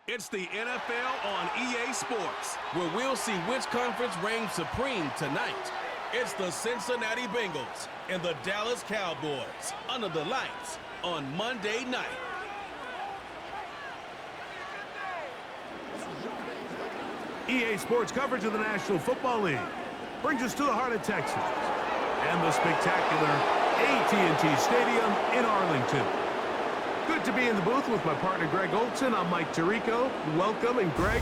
It's the NFL on EA Sports, where we'll see which conference reigns supreme tonight. It's the Cincinnati Bengals and the Dallas Cowboys under the lights on Monday night. EA Sports coverage of the National Football League brings us to the heart of Texas and the spectacular AT&T Stadium in Arlington. Good to be in the booth with my partner Greg Olson. I'm Mike Tirico. Welcome, and Greg,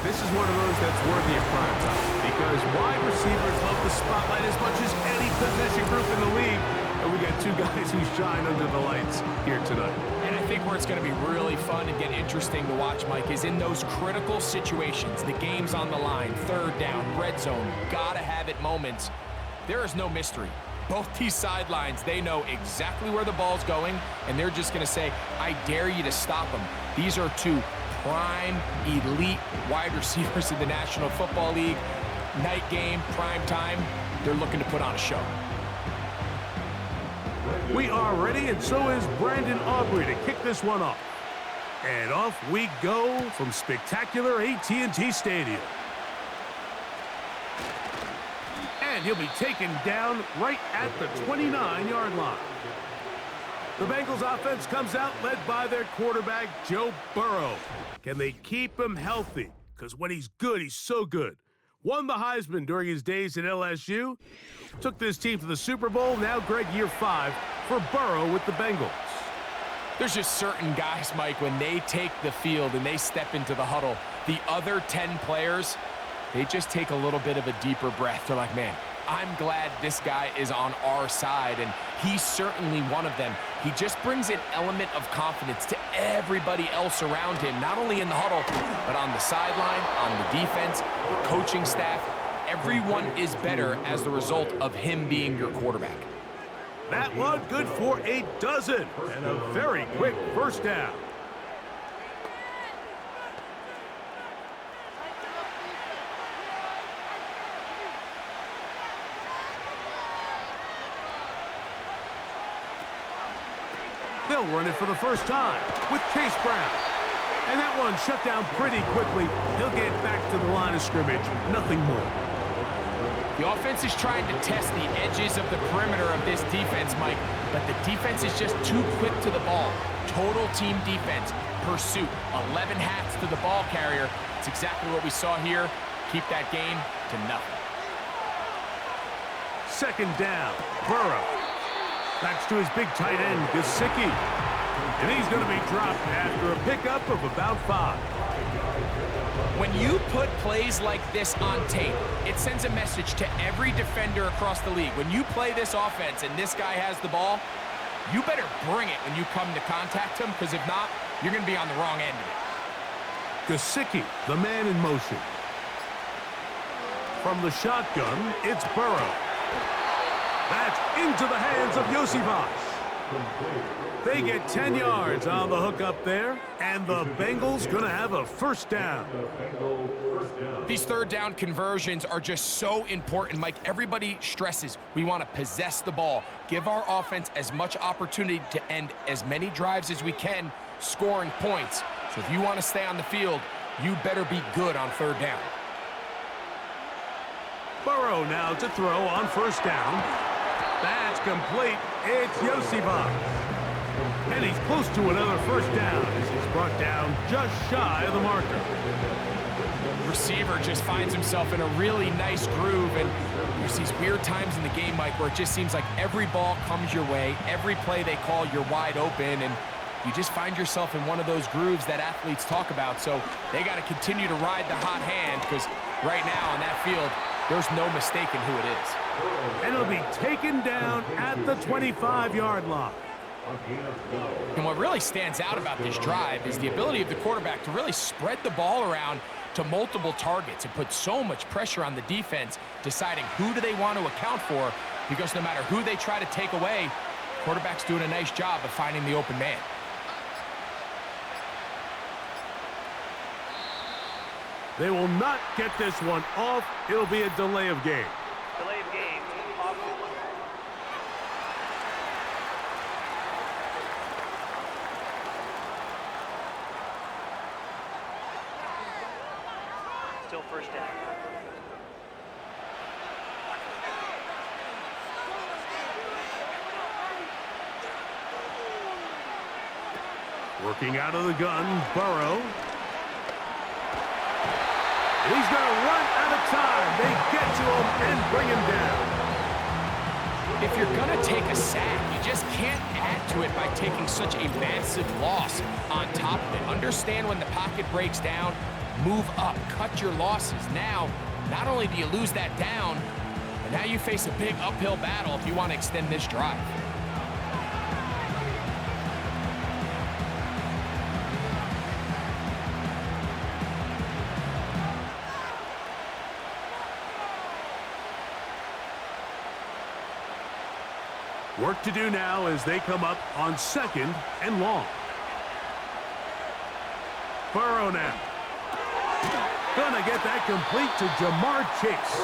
this is one of those that's worthy of prime time because wide receivers love the spotlight as much as any position group in the league. And we got two guys who shine under the lights here tonight. And I think where it's going to be really fun and get interesting to watch, Mike, is in those critical situations. The game's on the line, third down, red zone, gotta have it moments. There is no mystery. Both these sidelines, they know exactly where the ball's going, and they're just going to say, I dare you to stop them. These are two prime, elite wide receivers in the National Football League. Night game, prime time, they're looking to put on a show. We are ready, and so is Brandon Aubrey to kick this one off. And off we go from spectacular AT&T Stadium. And he'll be taken down right at the 29-yard line. The Bengals offense comes out led by their quarterback, Joe Burrow. Can they keep him healthy? Because when he's good, he's so good. Won the Heisman during his days at LSU. Took this team to the Super Bowl. Now, Greg, year 5 for Burrow with the Bengals. There's just certain guys, Mike, when they take the field and they step into the huddle, the other 10 players, they just take a little bit of a deeper breath. They're like, man, I'm glad this guy is on our side, and he's certainly one of them. He just brings an element of confidence to everybody else around him, not only in the huddle, but on the sideline, on the defense, the coaching staff. Everyone is better as the result of him being your quarterback. That one good for a dozen, and a very quick first down. They'll run it for the first time with Chase Brown. And that one shut down pretty quickly. He'll get back to the line of scrimmage. Nothing more. The offense is trying to test the edges of the perimeter of this defense, Mike, but the defense is just too quick to the ball. Total team defense, pursuit, 11 hats to the ball carrier. It's exactly what we saw here. Keep that game to nothing. Second down, Burrow. That's to his big tight end, Gesicki. And he's going to be dropped after a pickup of about 5. When you put plays like this on tape, it sends a message to every defender across the league. When you play this offense and this guy has the ball, you better bring it when you come to contact him, because if not, you're going to be on the wrong end of it. Gesicki, the man in motion. From the shotgun, it's Burrow. That's into the hands of Yosivas. They get 10 yards on the hook up there, and the Bengals going to have a first down. These third down conversions are just so important, Mike. Everybody stresses we want to possess the ball, give our offense as much opportunity to end as many drives as we can, scoring points. So if you want to stay on the field, you better be good on third down. Burrow now to throw on first down. That's complete. It's Yosivas. And he's close to another first down as he's brought down just shy of the marker. Receiver just finds himself in a really nice groove, and there's these weird times in the game, Mike, where it just seems like every ball comes your way, every play they call, you're wide open, and you just find yourself in one of those grooves that athletes talk about. So they got to continue to ride the hot hand, because right now on that field, there's no mistaking who it is. And it'll be taken down at the 25-yard line. And what really stands out about this drive is the ability of the quarterback to really spread the ball around to multiple targets and put so much pressure on the defense, deciding who do they want to account for, because no matter who they try to take away, quarterback's doing a nice job of finding the open man. They will not get this one off. It'll be a delay of game. Delay of game. still first down. Working out of the gun, Burrow. He's going to run out of time. They get to him and bring him down. If you're going to take a sack, you just can't add to it by taking such a massive loss on top of it. Understand when the pocket breaks down, move up, cut your losses. Now, not only do you lose that down, but now you face a big uphill battle if you want to extend this drive. Work to do now as they come up on 2nd and long. Burrow now. Gonna get that complete to Jamar Chase.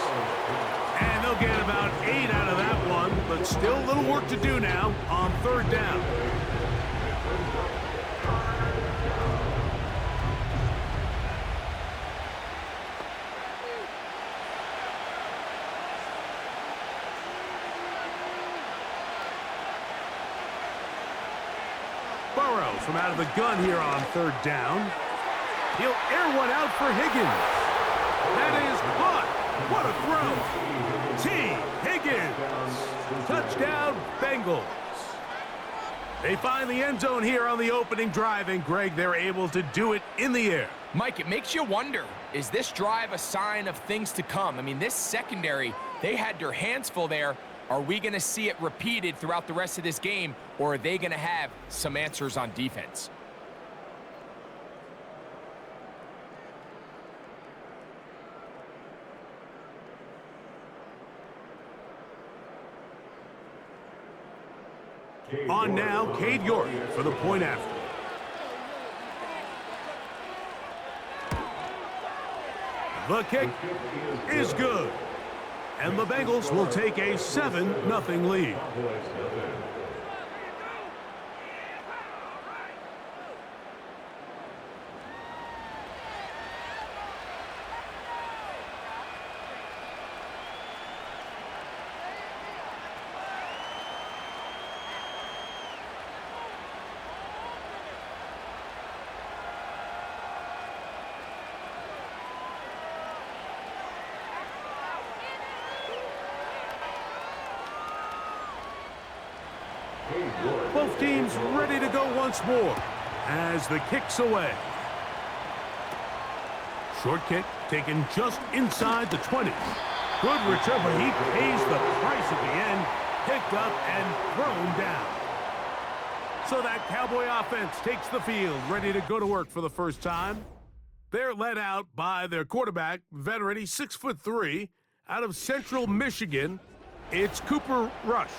And they'll get about 8 out of that one, but still a little work to do now on 3rd down. Burrow from out of the gun here on 3rd down. He'll air one out for Higgins. That is caught. What a throw. T. Higgins. Touchdown, Bengals. They find the end zone here on the opening drive, and Greg, they're able to do it in the air. Mike, it makes you wonder, is this drive a sign of things to come? I mean, this secondary, they had their hands full there. Are we going to see it repeated throughout the rest of this game, or are they going to have some answers on defense? On now, Cade York for the point after. The kick is good. And the Bengals will take a 7-0 lead. Both teams ready to go once more as the kick's away. Short kick taken just inside the 20. Good return, but he pays the price at the end. Picked up and thrown down. So that Cowboy offense takes the field, ready to go to work for the first time. They're led out by their quarterback, veteran, he's 6'3", out of Central Michigan. It's Cooper Rush.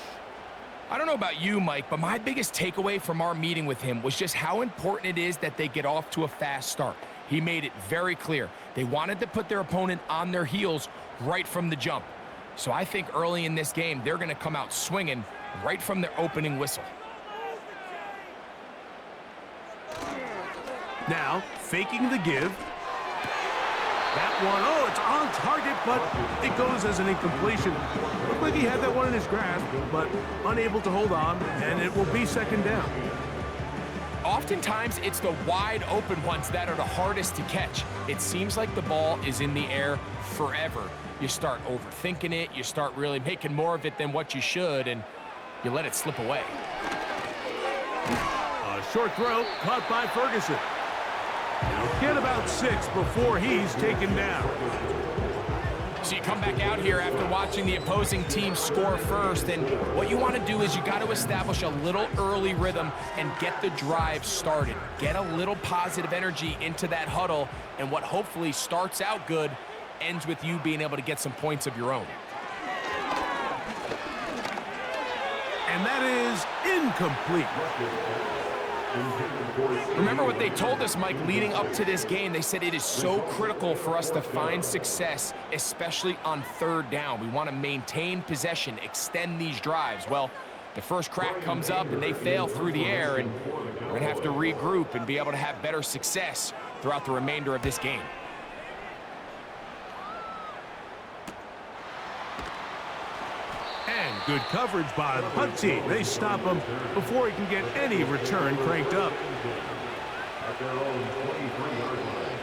I don't know about you, Mike, but my biggest takeaway from our meeting with him was just how important it is that they get off to a fast start. He made it very clear. They wanted to put their opponent on their heels right from the jump. So I think early in this game, they're going to come out swinging right from their opening whistle. Now, faking the give. That one, oh, it's on target, but it goes as an incompletion. Looked like he had that one in his grasp, but unable to hold on, and it will be 2nd down. Oftentimes, it's the wide open ones that are the hardest to catch. It seems like the ball is in the air forever. You start overthinking it, you start really making more of it than what you should, and you let it slip away. A short throw caught by Ferguson. He'll get about 6 before he's taken down. So you come back out here after watching the opposing team score first, and what you want to do is you got to establish a little early rhythm and get the drive started. Get a little positive energy into that huddle, and what hopefully starts out good ends with you being able to get some points of your own. And that is incomplete. Remember what they told us, Mike, leading up to this game. They said it is so critical for us to find success, especially on 3rd down. We want to maintain possession, extend these drives. Well, the first crack comes up and they fail through the air, and we're going to have to regroup and be able to have better success throughout the remainder of this game. Good coverage by the punt team. They stop him before he can get any return cranked up. At their own 23-yard line.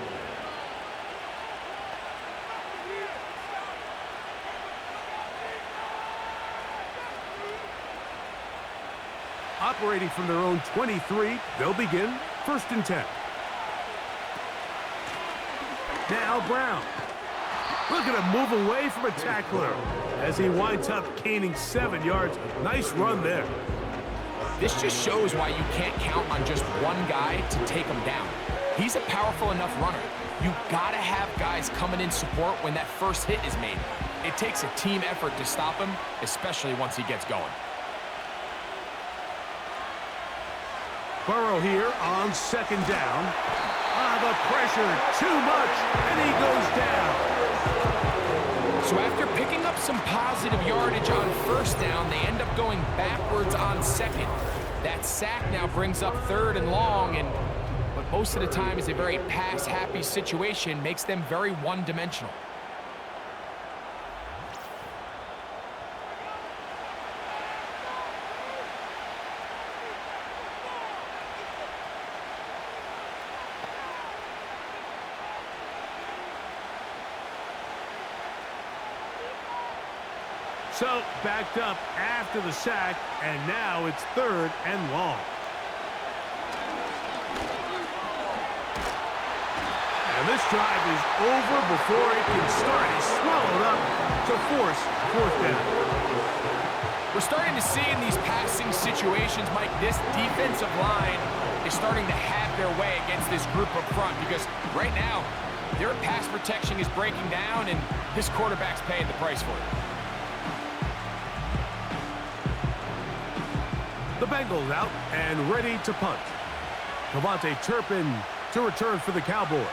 Operating from their own 23, they'll begin 1st and 10. Now Brown. Look at him move away from a tackler as he winds up gaining 7 yards. Nice run there. This just shows why you can't count on just one guy to take him down. He's a powerful enough runner. You gotta have guys coming in support when that first hit is made. It takes a team effort to stop him, especially once he gets going. Burrow here on 2nd down. The pressure, too much, and he goes down. So after picking up some positive yardage on 1st down, they end up going backwards on 2nd. That sack now brings up 3rd and long, and what most of the time is a very pass-happy situation makes them very one-dimensional. So, backed up after the sack, and now it's 3rd and long. And this drive is over before it can start. He's swallowed up to force 4th down. We're starting to see in these passing situations, Mike, this defensive line is starting to have their way against this group up front because right now, their pass protection is breaking down, and this quarterback's paying the price for it. The Bengals out and ready to punt. Cavante Turpin to return for the Cowboys.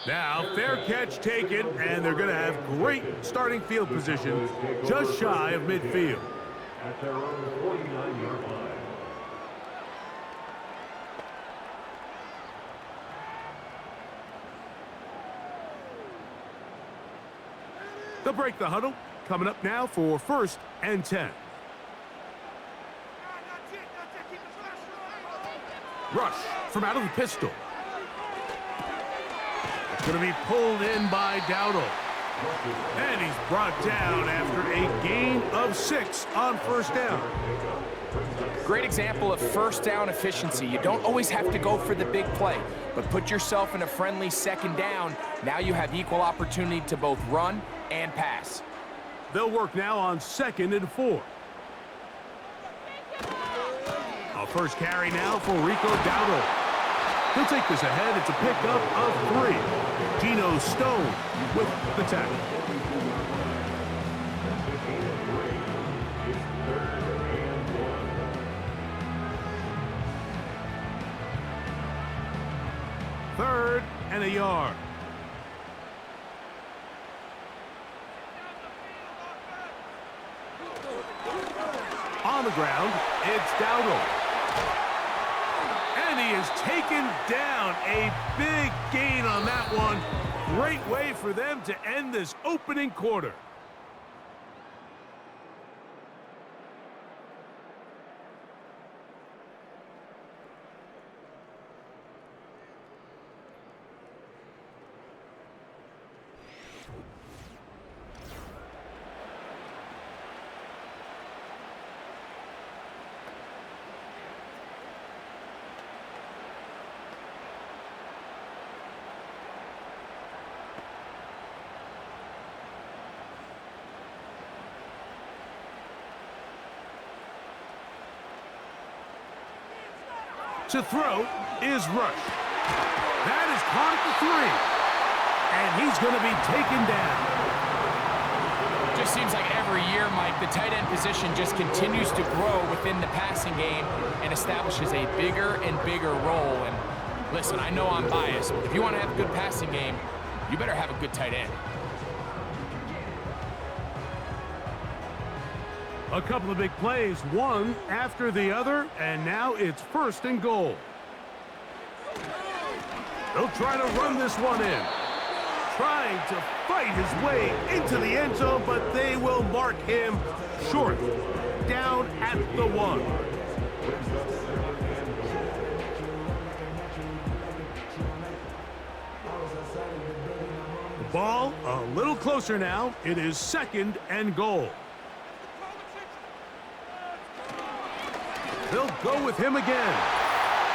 Now, fair catch taken, and they're going to have great starting field position just shy of midfield. At their own 49-yard line. They'll break the huddle. Coming up now for 1st and 10. Rush from out of the pistol. It's going to be pulled in by Dowdle. And he's brought down after a gain of 6 on 1st down. Great example of 1st down efficiency. You don't always have to go for the big play, but put yourself in a friendly 2nd down. Now you have equal opportunity to both run and pass. They'll work now on 2nd and 4. A first carry now for Rico Dowdle. He'll take this ahead. It's a pickup of 3. Geno Stone with the tackle. Third and a yard. On the ground, it's Dowdle. And he is taken down. A big gain on that one. Great way for them to end this opening quarter. To throw is Rush. That is caught at the 3. And he's going to be taken down. Just seems like every year, Mike, the tight end position just continues to grow within the passing game and establishes a bigger and bigger role. And listen, I know I'm biased, but if you want to have a good passing game, you better have a good tight end. A couple of big plays, one after the other, and now it's 1st and goal. They'll try to run this one in. trying to fight his way into the end zone, but they will mark him short, down at the 1. The ball a little closer now. It is 2nd and goal. They'll go with him again.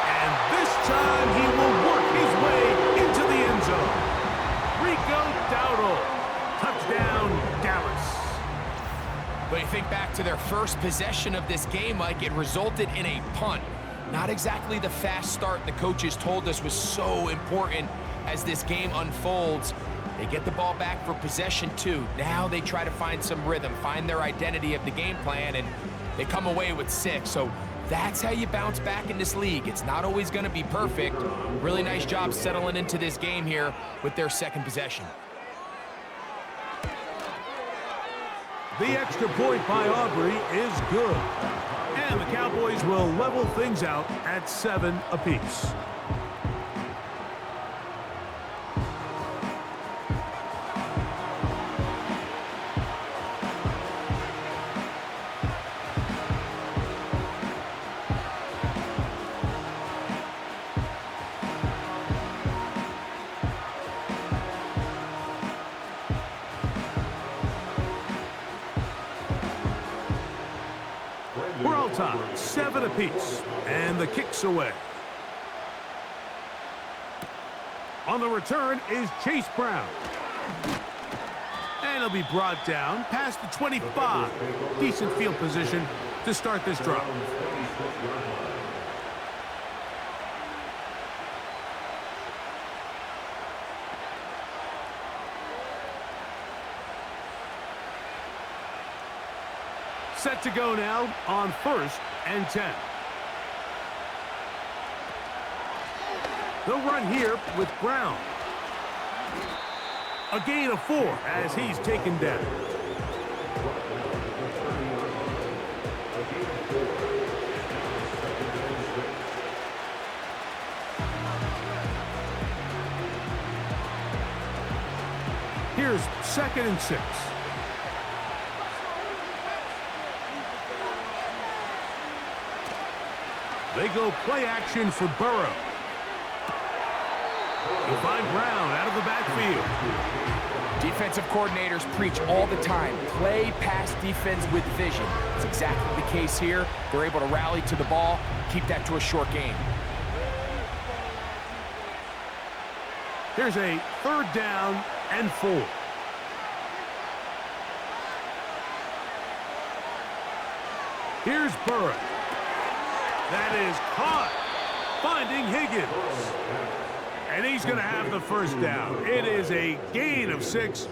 And this time he will work his way into the end zone. Rico Dowdle. Touchdown, Dallas. But you think back to their first possession of this game, Mike, it resulted in a punt. Not exactly the fast start the coaches told us was so important as this game unfolds. They get the ball back for possession 2. Now they try to find some rhythm, find their identity of the game plan, and they come away with 6. So that's how you bounce back in this league. It's not always going to be perfect. Really nice job settling into this game here with their 2nd possession. The extra point by Aubrey is good. And the Cowboys will level things out at 7 apiece. We're all tied, 7 apiece, and the kick's away. On the return is Chase Brown. And he'll be brought down past the 25. Decent field position to start this drive. Set to go now on 1st and 10. They'll run here with Brown. A gain of 4 as he's taken down. Here's 2nd and 6. They go play action for Burrow. You'll find Brown out of the backfield. Defensive coordinators preach all the time, play pass defense with vision. It's exactly the case here. They're able to rally to the ball, keep that to a short game. Here's a 3rd down and 4. Here's Burrow. That is caught, finding Higgins. And he's going to have the 1st down. It is a gain of 6.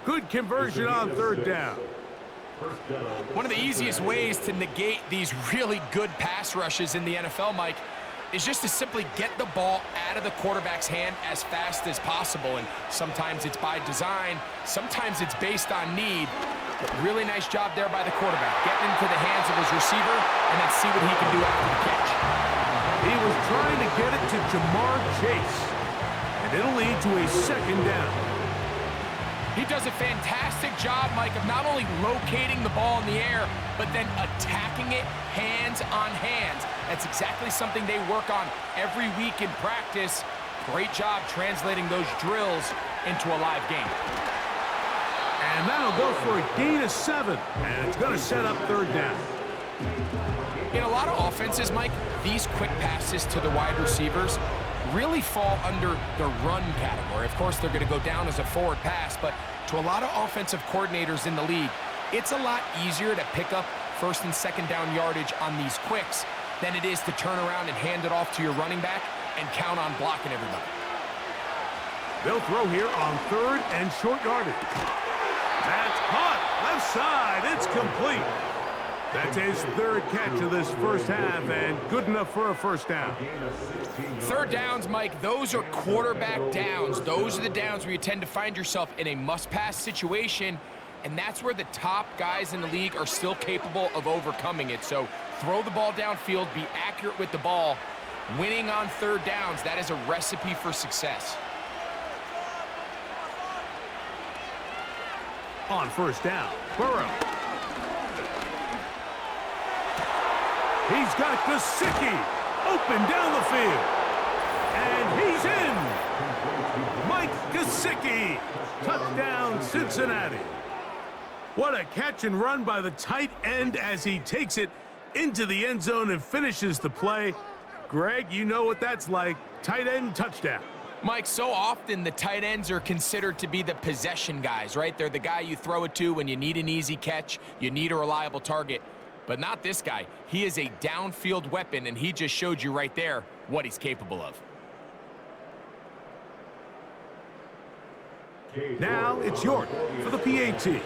Good conversion on 3rd down. One of the easiest ways to negate these really good pass rushes in the NFL, Mike, is just to simply get the ball out of the quarterback's hand as fast as possible. And sometimes it's by design, sometimes it's based on need. But really nice job there by the quarterback, getting into the hands of his receiver and then see what he can do after the catch. He was trying to get it to Jamar Chase, and it'll lead to a 2nd down. He does a fantastic job, Mike, of not only locating the ball in the air, but then attacking it hands on hands. That's exactly something they work on every week in practice. Great job translating those drills into a live game. And that'll go for a gain of 7, and it's going to set up 3rd down. In a lot of offenses, Mike, these quick passes to the wide receivers really fall under the run category. Of course, they're going to go down as a forward pass, but to a lot of offensive coordinators in the league, it's a lot easier to pick up 1st and 2nd down yardage on these quicks than it is to turn around and hand it off to your running back and count on blocking everybody. They'll throw here on 3rd and short yardage. That's caught. Left side. It's complete. That's his 3rd catch of this 1st half, and good enough for a 1st down. 3rd downs, Mike, those are quarterback downs. Those are the downs where you tend to find yourself in a must-pass situation, and that's where the top guys in the league are still capable of overcoming it. So throw the ball downfield, be accurate with the ball. Winning on 3rd downs, that is a recipe for success. On first down, Burrow. He's got Gesicki open down the field. And he's in. Mike Gesicki. Touchdown, Cincinnati. What a catch and run by the tight end as he takes it into the end zone and finishes the play. Greg, you know what that's like. Tight end touchdown. Mike, so often the tight ends are considered to be the possession guys, right? They're the guy you throw it to when you need an easy catch, you need a reliable target. But not this guy. He is a downfield weapon, and he just showed you right there what he's capable of. Now it's York for the PAT.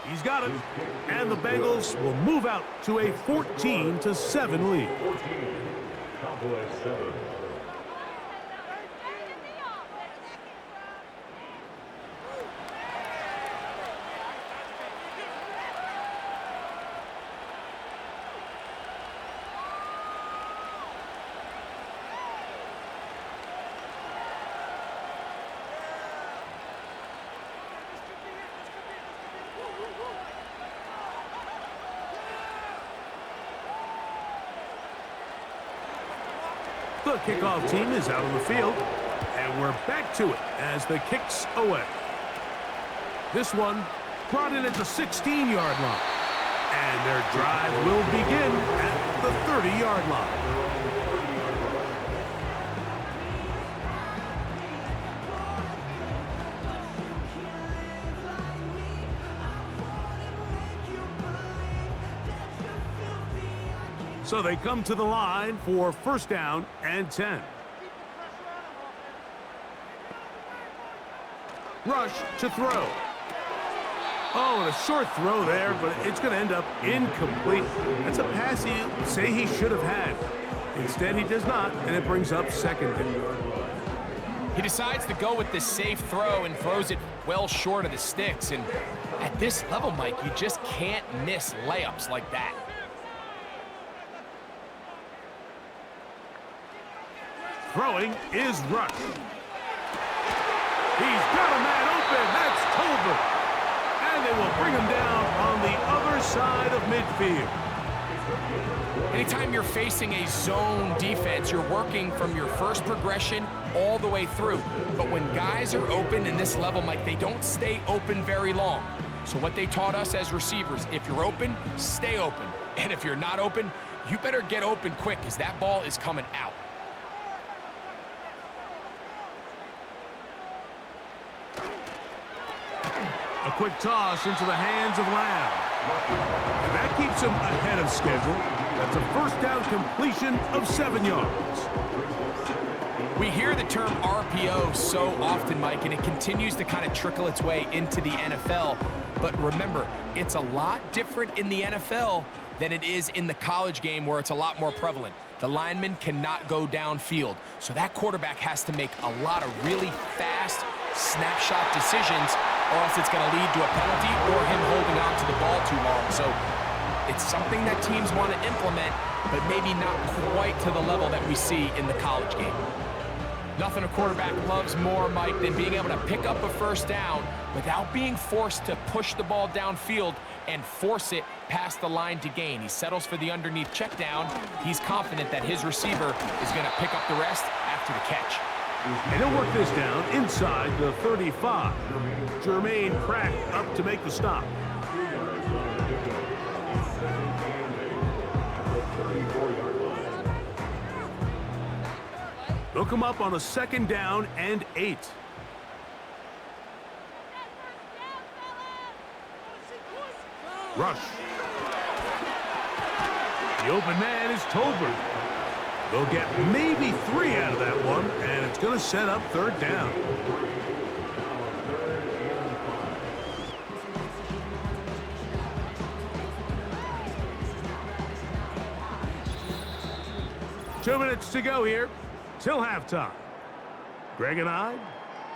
He's got it, and the Bengals will move out to a 14-7 lead. Cowboys 7. The kickoff team is out on the field, and we're back to it as the kick's away. This one brought in at the 16-yard line, and their drive will begin at the 30-yard line. So they come to the line for first down and 10. Rush to throw. Oh, and a short throw there, but it's going to end up incomplete. That's a pass he'll say he should have had. Instead, he does not, and it brings up second down. He decides to go with this safe throw and throws it well short of the sticks. And at this level, Mike, you just can't miss layups like that. Throwing is Rush. He's got a man open. That's Tolbert. And they will bring him down on the other side of midfield. Anytime you're facing a zone defense, you're working from your first progression all the way through. But when guys are open in this level, Mike, they don't stay open very long. So what they taught us as receivers, if you're open, stay open. And if you're not open, you better get open quick because that ball is coming out. A quick toss into the hands of Lamb. And that keeps him ahead of schedule. That's a first down completion of 7 yards. We hear the term RPO so often, Mike, and it continues to kind of trickle its way into the NFL. But remember, it's a lot different in the NFL than it is in the college game where it's a lot more prevalent. The lineman cannot go downfield, so that quarterback has to make a lot of really fast snapshot decisions, or else it's going to lead to a penalty or him holding on to the ball too long. So it's something that teams want to implement, but maybe not quite to the level that we see in the college game. Nothing a quarterback loves more, Mike, than being able to pick up a first down without being forced to push the ball downfield and force it past the line to gain. He settles for the underneath check down. He's confident that his receiver is going to pick up the rest after the catch. And he'll work this down inside the 35. Jermaine Pratt up to make the stop. They'll come up on a second down and 8. Rush. The open man is Tolbert. They'll get maybe 3 out of that one, and it's going to set up third down. Two minutes to go here till halftime. Greg and I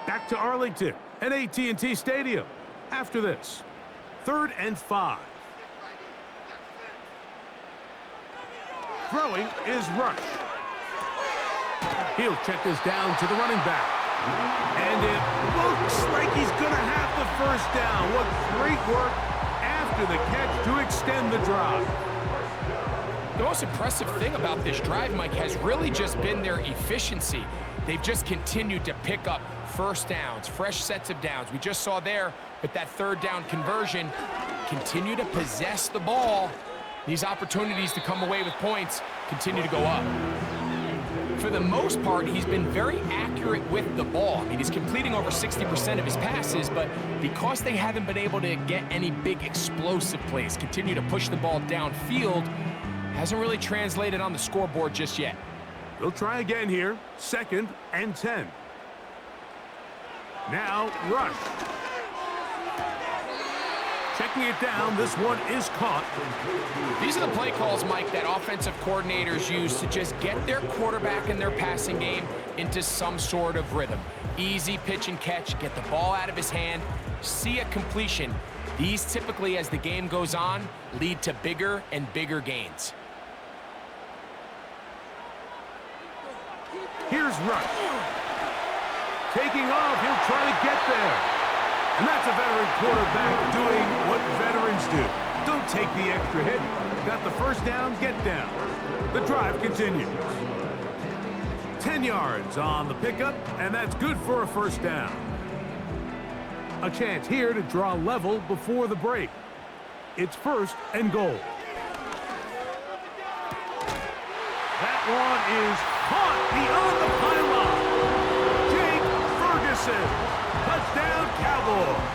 back to Arlington at AT&T Stadium. After this, 3rd and 5. Throwing is Rush. He'll check this down to the running back. And it looks like he's going to have the first down. What great work after the catch to extend the drive. The most impressive thing about this drive, Mike, has really just been their efficiency. They've just continued to pick up first downs, fresh sets of downs. We just saw there with that third down conversion, continue to possess the ball. These opportunities to come away with points continue to go up. For the most part, he's been very accurate with the ball. I mean, he's completing over 60% of his passes, but because they haven't been able to get any big explosive plays, continue to push the ball downfield, hasn't really translated on the scoreboard just yet. They'll try again here. 2nd and 10. Now, rush. Checking it down. This one is caught. These are the play calls, Mike, that offensive coordinators use to just get their quarterback and their passing game into some sort of rhythm. Easy pitch and catch, get the ball out of his hand, see a completion. These typically, as the game goes on, lead to bigger and bigger gains. Here's Rush. Taking off, he'll try to get there. And that's a veteran quarterback doing what veterans do. Don't take the extra hit. Got the first down, get down. The drive continues. 10 yards on the pickup, and that's good for a first down. A chance here to draw level before the break. It's 1st and goal. That one is caught beyond the pylon. Jake Ferguson. Touchdown, Cowboys.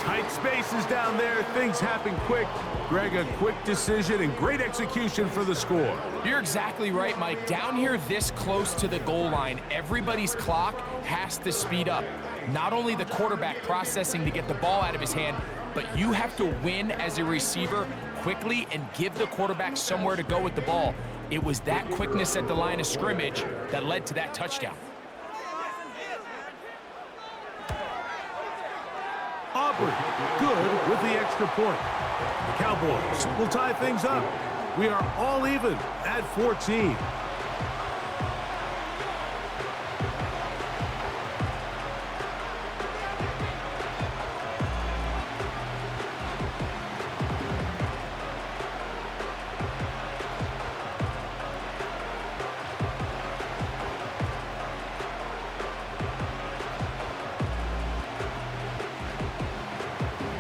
Tight spaces down there. Things happen quick. Greg, a quick decision and great execution for the score. You're exactly right, Mike. Down here this close to the goal line, everybody's clock has to speed up. Not only the quarterback processing to get the ball out of his hand, but you have to win as a receiver quickly and give the quarterback somewhere to go with the ball. It was that quickness at the line of scrimmage that led to that touchdown. Aubrey, good with the extra point. The Cowboys will tie things up. We are all even at 14.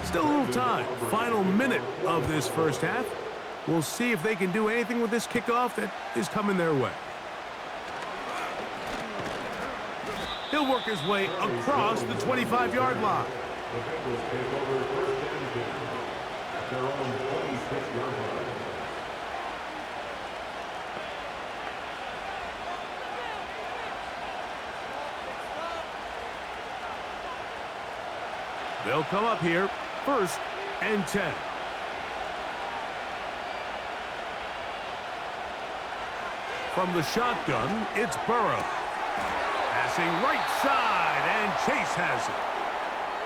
Still a little time. Final minute of this first half. We'll see if they can do anything with this kickoff that is coming their way. He'll work his way across the 25-yard line. The Bengals take over 1st and 10 at their own 26-yard line. They'll come up here. 1st and 10. From the shotgun, it's Burrow. Passing right side, and Chase has it.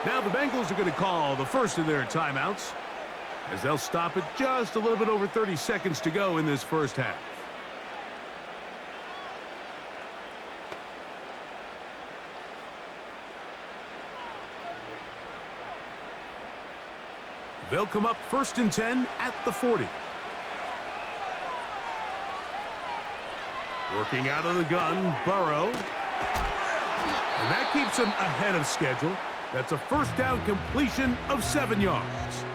Now the Bengals are going to call the first of their timeouts, as they'll stop it just a little bit over 30 seconds to go in this first half. They'll come up 1st and 10 at the 40. Working out of the gun, Burrow. And that keeps him ahead of schedule. That's a first down completion of 7 yards.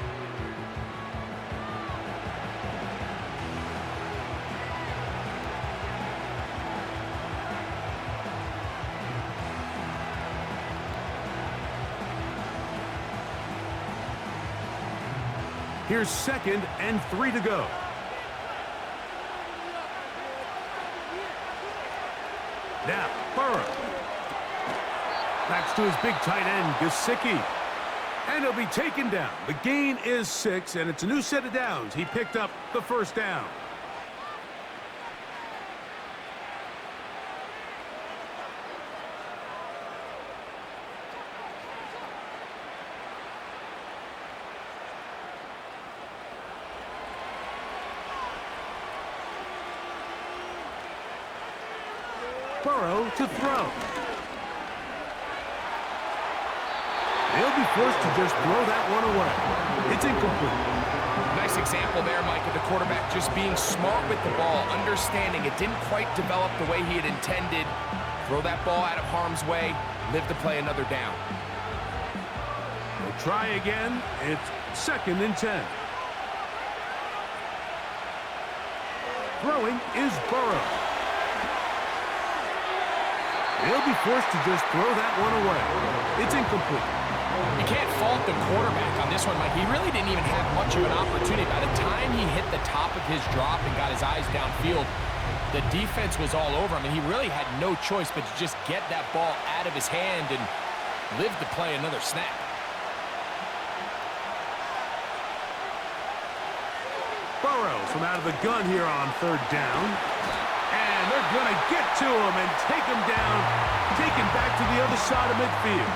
Here's 2nd and 3 to go. Now, Burrow. Backs to his big tight end, Gesicki. And he'll be taken down. The gain is 6, and it's a new set of downs. He picked up the first down. Burrow to throw. He'll be forced to just throw that one away. It's incomplete. Nice example there, Mike, of the quarterback just being smart with the ball, understanding it didn't quite develop the way he had intended. Throw that ball out of harm's way, live to play another down. We'll try again. It's 2nd and 10. Throwing is Burrow. He'll be forced to just throw that one away. It's incomplete. You can't fault the quarterback on this one, Mike. He really didn't even have much of an opportunity. By the time he hit the top of his drop and got his eyes downfield, the defense was all over him, and he really had no choice but to just get that ball out of his hand and live to play another snap. Burrow from out of the gun here on 3rd down. And they're going to get to him and take him down, take him back to the other side of midfield.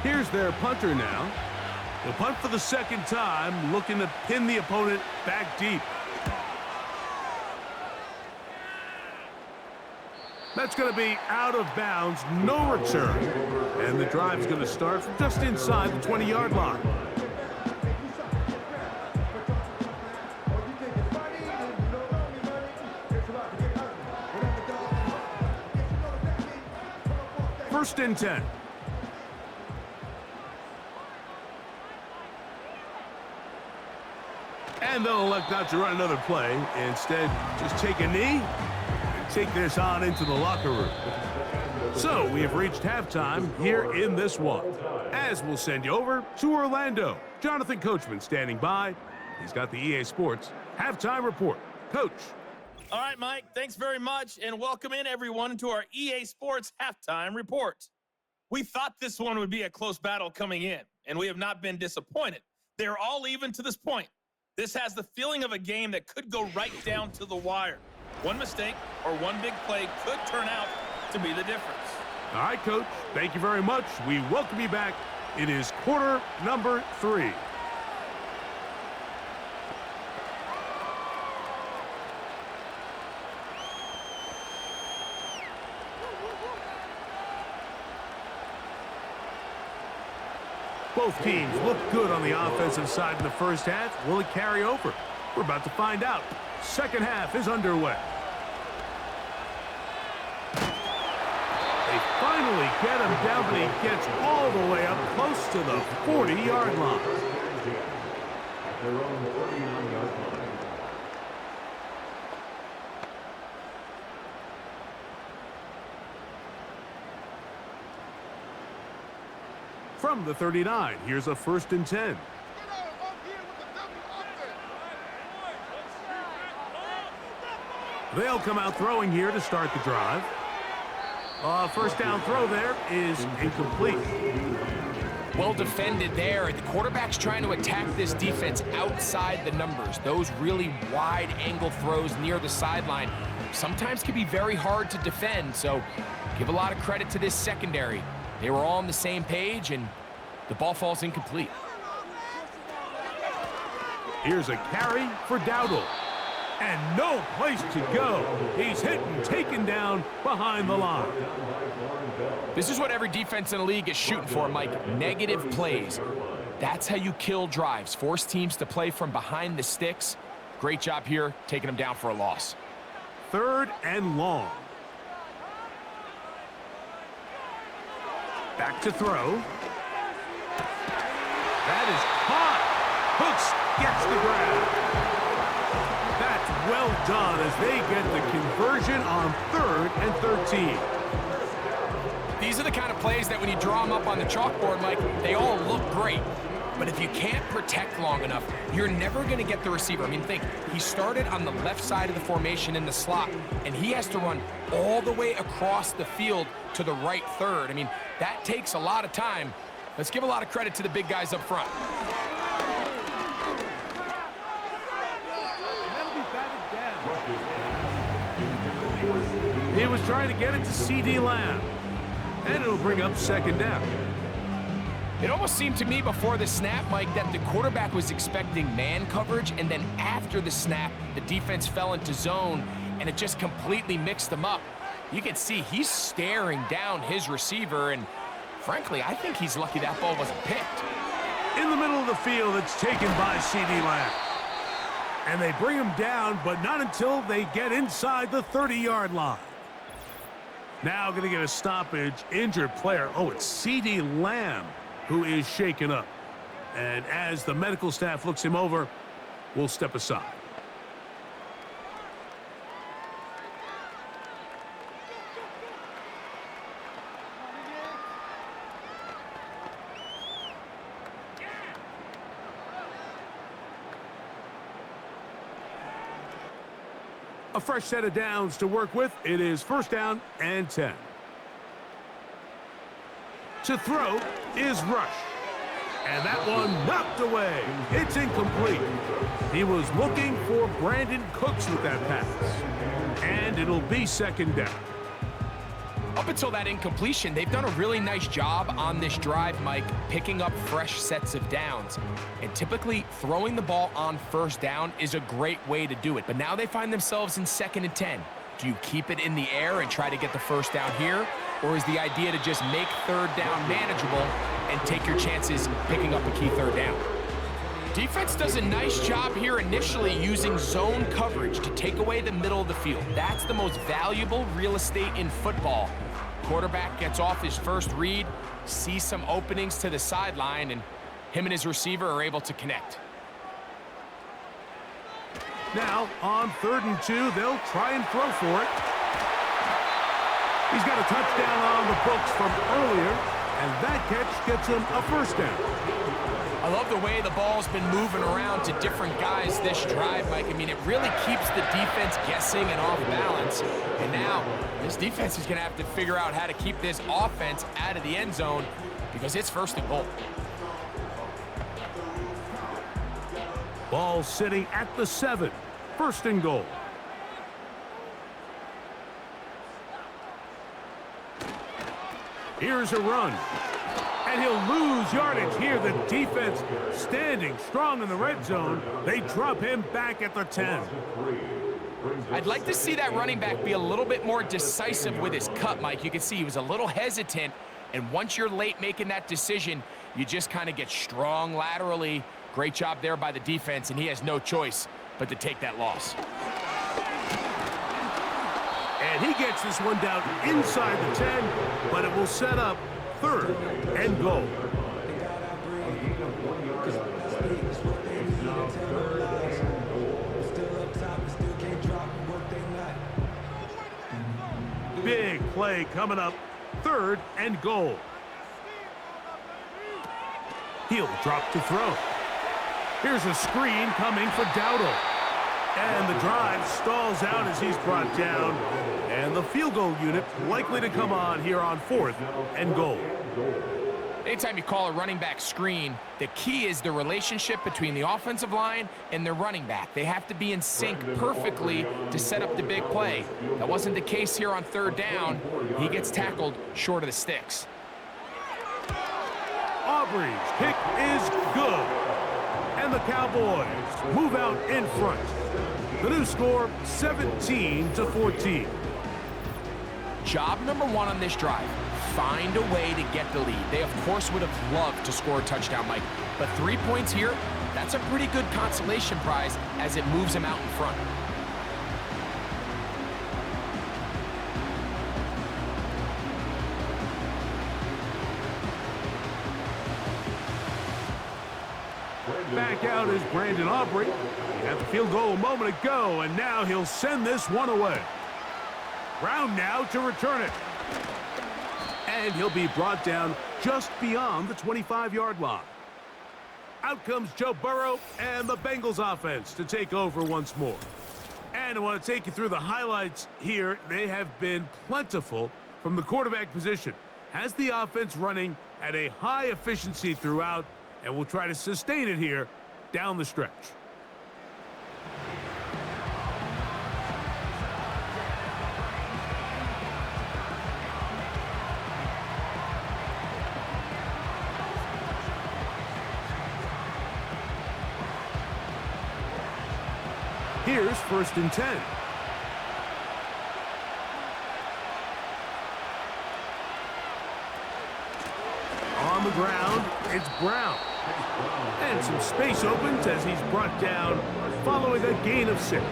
Here's their punter now. They'll punt for the 2nd time, looking to pin the opponent back deep. That's going to be out of bounds, no return. And the drive's going to start from just inside the 20-yard line. First and 10. And they'll elect not to run another play. Instead, just take a knee and take this on into the locker room. So we have reached halftime here in this one. As we'll send you over to Orlando. Jonathan Coachman standing by. He's got the EA Sports halftime report. Coach. All right, Mike, thanks very much, and welcome in everyone to our EA Sports halftime report. We thought this one would be a close battle coming in, and we have not been disappointed. They're all even to this point. This has the feeling of a game that could go right down to the wire. One mistake or one big play could turn out to be the difference. All right, Coach. Thank you very much. We welcome you back. It is quarter number 3. Both teams look good on the offensive side in the first half. Will it carry over? We're about to find out. Second half is underway. They finally get him down, but he gets all the way up close to the 40-yard line. At their own 49-yard line. From the 39, here's a 1st and 10. They'll come out throwing here to start the drive. First down throw there is incomplete. Well defended there. The quarterback's trying to attack this defense outside the numbers. Those really wide angle throws near the sideline sometimes can be very hard to defend, so give a lot of credit to this secondary. They were all on the same page, and the ball falls incomplete. Here's a carry for Dowdle. And no place to go. He's hit and taken down behind the line. This is what every defense in the league is shooting for, Mike. Negative plays. That's how you kill drives. Force teams to play from behind the sticks. Great job here, taking them down for a loss. 3rd and long. Back to throw. That is caught. Hooks gets the grab. That's well done as they get the conversion on 3rd and 13. These are the kind of plays that when you draw them up on the chalkboard, Mike, they all look great. But if you can't protect long enough, you're never going to get the receiver. I mean, think, he started on the left side of the formation in the slot, and he has to run all the way across the field to the right third. I mean, that takes a lot of time. Let's give a lot of credit to the big guys up front. He was trying to get it to C.D. Lamb. And it'll bring up second down. It almost seemed to me before the snap, Mike, that the quarterback was expecting man coverage, and then after the snap, the defense fell into zone, and it just completely mixed them up. You can see he's staring down his receiver, and frankly, I think he's lucky that ball wasn't picked. In the middle of the field, it's taken by C.D. Lamb. And they bring him down, but not until they get inside the 30-yard line. Now going to get a stoppage, injured player. Oh, it's C.D. Lamb who is shaken up. And as the medical staff looks him over, we'll step aside. A fresh set of downs to work with. It is first down and 10. To throw is Rush. And that one knocked away. It's incomplete. He was looking for Brandon Cooks with that pass. And it'll be second down. Up until that incompletion, they've done a really nice job on this drive, Mike, picking up fresh sets of downs. And typically, throwing the ball on first down is a great way to do it. But now they find themselves in second and 10. Do you keep it in the air and try to get the first down here? Or is the idea to just make third down manageable and take your chances picking up a key third down? Defense does a nice job here initially using zone coverage to take away the middle of the field. That's the most valuable real estate in football. Quarterback gets off his first read, sees some openings to the sideline, and him and his receiver are able to connect. Now, on 3rd and 2, they'll try and throw for it. He's got a touchdown on the books from earlier, and that catch gets him a first down. I love the way the ball's been moving around to different guys this drive, Mike. I mean, it really keeps the defense guessing and off balance. And now, this defense is going to have to figure out how to keep this offense out of the end zone because it's first and goal. Ball sitting at the 7. First and goal. Here's a run. And he'll lose yardage here. The defense standing strong in the red zone. They drop him back at the 10. I'd like to see that running back be a little bit more decisive with his cut, Mike. You can see he was a little hesitant, and once you're late making that decision, you just kind of get strong laterally. Great job there by the defense, and he has no choice but to take that loss. And he gets this one down inside the 10, but it will set up 3rd and goal. Big play coming up. 3rd and goal. He'll drop to throw. Here's a screen coming for Dowdle. And the drive stalls out as he's brought down. And the field goal unit likely to come on here on 4th and goal. Anytime you call a running back screen, the key is the relationship between the offensive line and the running back. They have to be in sync perfectly to set up the big play. That wasn't the case here on 3rd down. He gets tackled short of the sticks. Aubrey's kick is good. And the Cowboys move out in front. The new score, 17-14. Job number 1 on this drive, find a way to get the lead. They, of course, would have loved to score a touchdown, Mike. But 3 points here, that's a pretty good consolation prize as it moves them out in front. Back out is Brandon Aubrey. He had the field goal a moment ago, and now he'll send this one away. Brown now to return it. And he'll be brought down just beyond the 25-yard line. Out comes Joe Burrow and the Bengals offense to take over once more. And I want to take you through the highlights here. They have been plentiful from the quarterback position. Has the offense running at a high efficiency throughout, and we'll try to sustain it here down the stretch. Here's 1st and 10. On the ground, it's Brown. And some space opens as he's brought down following a gain of 6.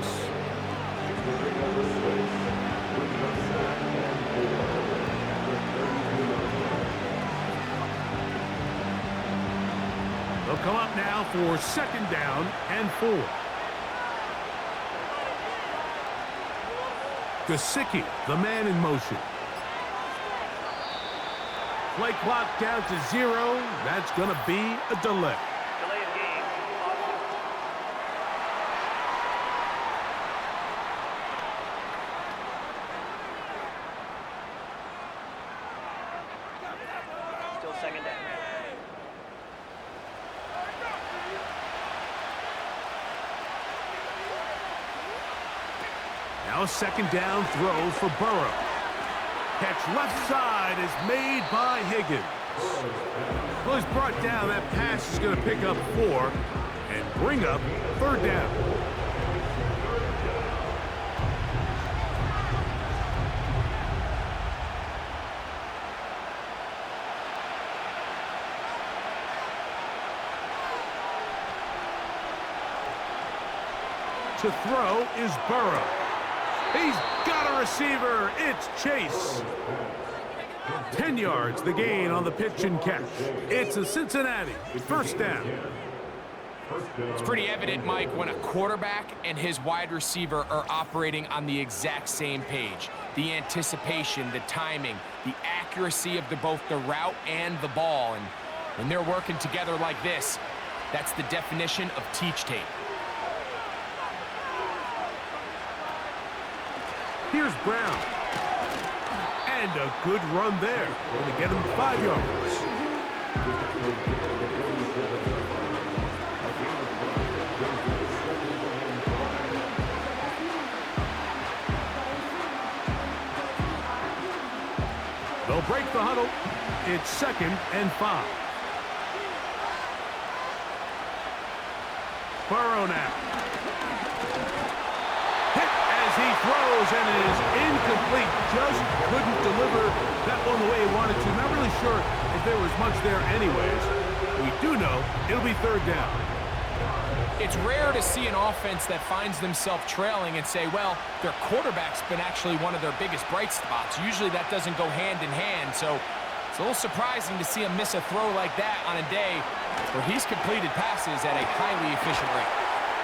They'll come up now for 2nd down and 4. Gesicki, the man in motion. Play clock down to 0. That's going to be a delay. Delay of game. Still 2nd down. Now a 2nd down throw for Burrow. Catch left side is made by Higgins. Well, he's brought down. That pass is going to pick up 4 and bring up 3rd down. To throw is Burrow. He's got a receiver. It's Chase. 10 yards, the gain on the pitch and catch. It's a Cincinnati 1st down. It's pretty evident, Mike, when a quarterback and his wide receiver are operating on the exact same page. The anticipation, the timing, the accuracy of both the route and the ball. And when they're working together like this, that's the definition of teach tape. Here's Brown. And a good run there. Going to get him 5 yards. They'll break the huddle. It's 2nd and 5. Burrow now. He throws and it is incomplete. Just couldn't deliver that one the way he wanted to. Not really sure if there was much there anyways. We do know it'll be 3rd down. It's rare to see an offense that finds themselves trailing and say, well, their quarterback's been actually one of their biggest bright spots. Usually that doesn't go hand in hand, so it's a little surprising to see him miss a throw like that on a day where he's completed passes at a highly efficient rate.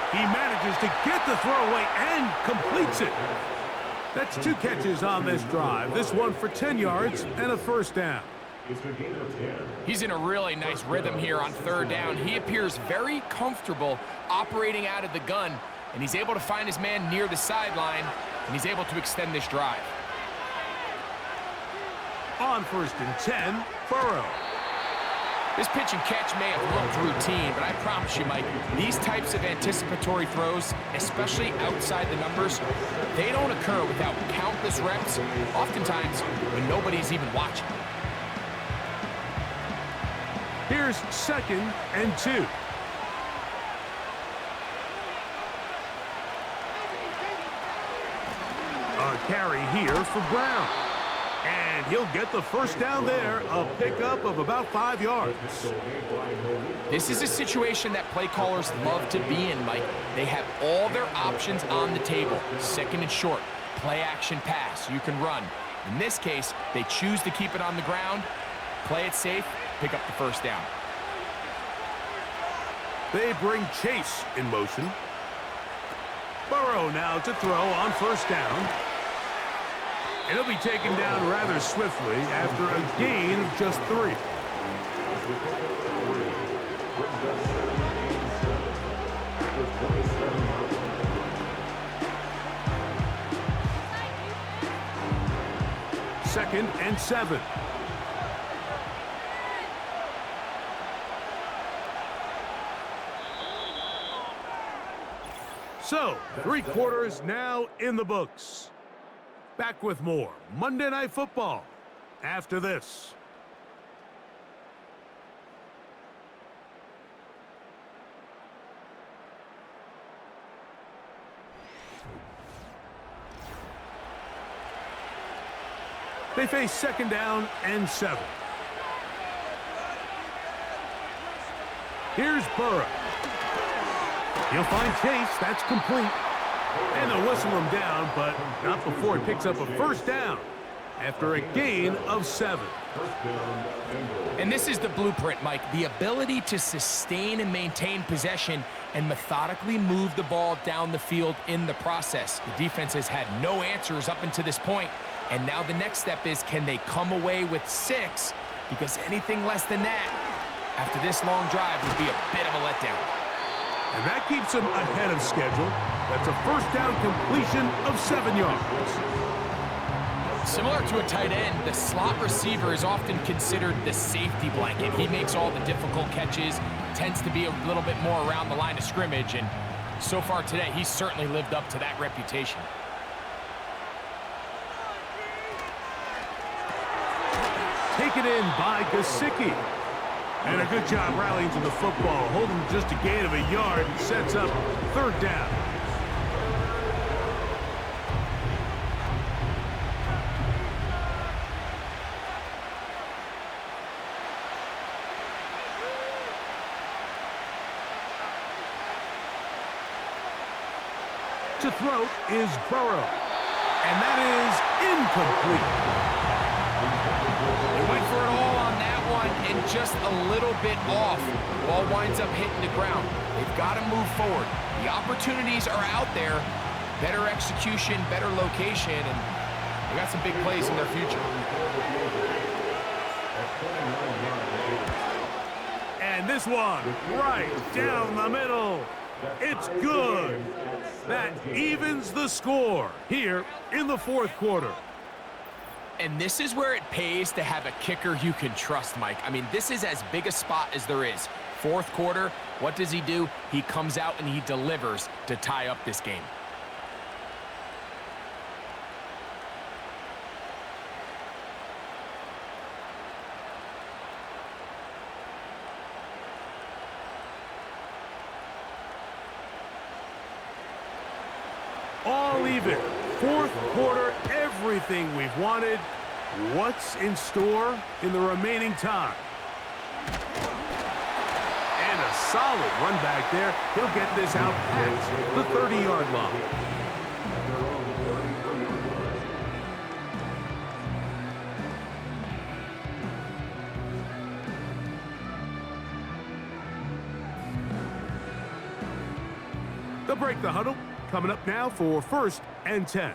He manages to get the throw away and completes it. That's 2 catches on this drive. This one for 10 yards and a 1st down. He's in a really nice rhythm here on 3rd down. He appears very comfortable operating out of the gun, and he's able to find his man near the sideline, and he's able to extend this drive. On 1st and 10, Burrow. This pitch and catch may have looked routine, but I promise you, Mike, these types of anticipatory throws, especially outside the numbers, they don't occur without countless reps, oftentimes when nobody's even watching. Here's 2nd and 2. A carry here for Brown. And he'll get the 1st down there, a pickup of about 5 yards. This is a situation that play callers love to be in, Mike. They have all their options on the table. 2nd and short, play action pass, you can run. In this case, they choose to keep it on the ground, play it safe, pick up the 1st down. They bring Chase in motion. Burrow now to throw on 1st down. It'll be taken down rather swiftly after a gain of just 3. Second and 7. So, 3 quarters now in the books. Back with more Monday Night Football after this. They face second down and 7. Here's Burrow. He'll find Chase. That's complete. And they'll whistle him down, but not before he picks up a first down after a gain of 7. And this is the blueprint, Mike. The ability to sustain and maintain possession and methodically move the ball down the field in the process. The defense has had no answers up until this point, and now the next step is, can they come away with 6? Because anything less than that after this long drive would be a bit of a letdown. And that keeps them ahead of schedule. That's a first down completion of 7 yards. Similar to a tight end, the slot receiver is often considered the safety blanket. He makes all the difficult catches, tends to be a little bit more around the line of scrimmage, and so far today, he's certainly lived up to that reputation. Taken in by Gesicki. And a good job rallying to the football, holding just a gain of a yard and sets up third down. To throw is Burrow. And that is incomplete. They went for it all on that one and just a little bit off. Ball winds up hitting the ground. They've got to move forward. The opportunities are out there. Better execution, better location, and they got some big plays in their future. And this one right down the middle. It's good. That evens the score here in the fourth quarter. And this is where it pays to have a kicker you can trust, Mike. I mean, this is as big a spot as there is. Fourth quarter, what does he do? He comes out and he delivers to tie up this game. All even. Fourth quarter, everything we've wanted. What's in store in the remaining time? And a solid run back there. He'll get this out past the 30-yard line. They'll break the huddle. Coming up now for 1st and 10.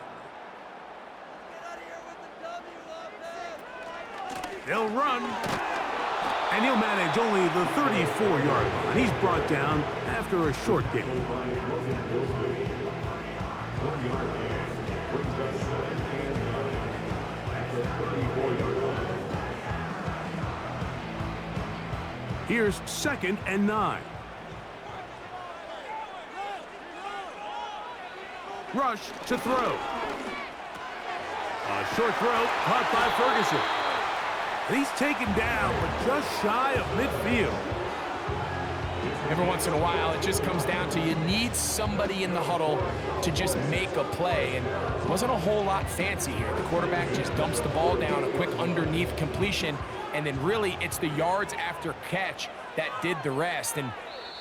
They'll run. And he'll manage only the 34-yard line. He's brought down after a short gain. Here's 2nd and 9. Rush to throw. A short throw caught by Ferguson. He's taken down, but just shy of midfield. Every once in a while, it just comes down to you need somebody in the huddle to just make a play. And it wasn't a whole lot fancy here. The quarterback just dumps the ball down, a quick underneath completion, and then really it's the yards after catch that did the rest. And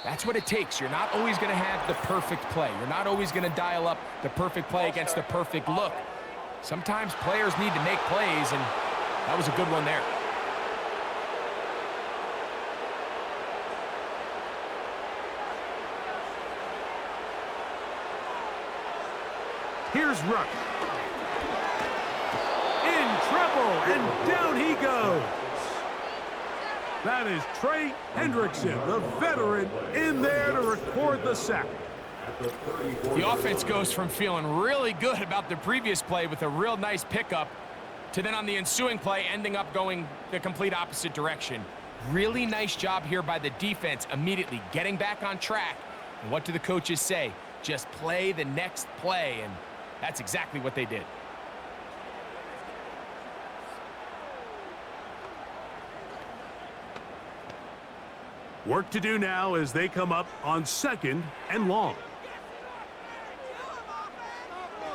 that's what it takes. You're not always going to have the perfect play. You're not always going to dial up the perfect play against the perfect look. Sometimes players need to make plays, and that was a good one there. Here's Rush. In trouble, and down he goes. That is Trey Hendrickson, the veteran, in there to record the sack. The offense goes from feeling really good about the previous play with a real nice pickup to then on the ensuing play ending up going the complete opposite direction. Really nice job here by the defense, immediately getting back on track. And what do the coaches say? Just play the next play, and that's exactly what they did. Work to do now as they come up on 2nd and long.